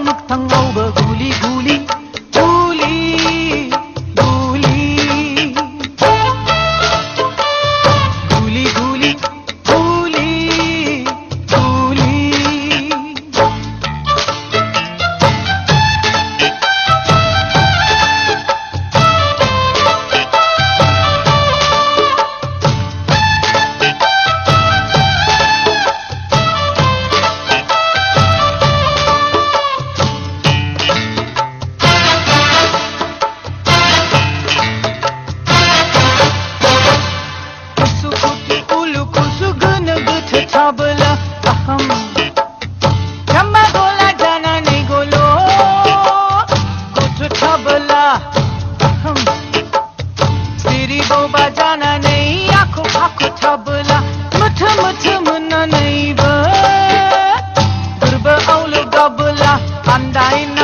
मुख थंगाव गुली गुली गुली गुली गुली गुली गुली गुली tabla aham kama gola jana nahi golo kuch tabla aham siri bo bajana nahi aankhon aankhon tabla muth muth munna nahi ba durba aul gabla andain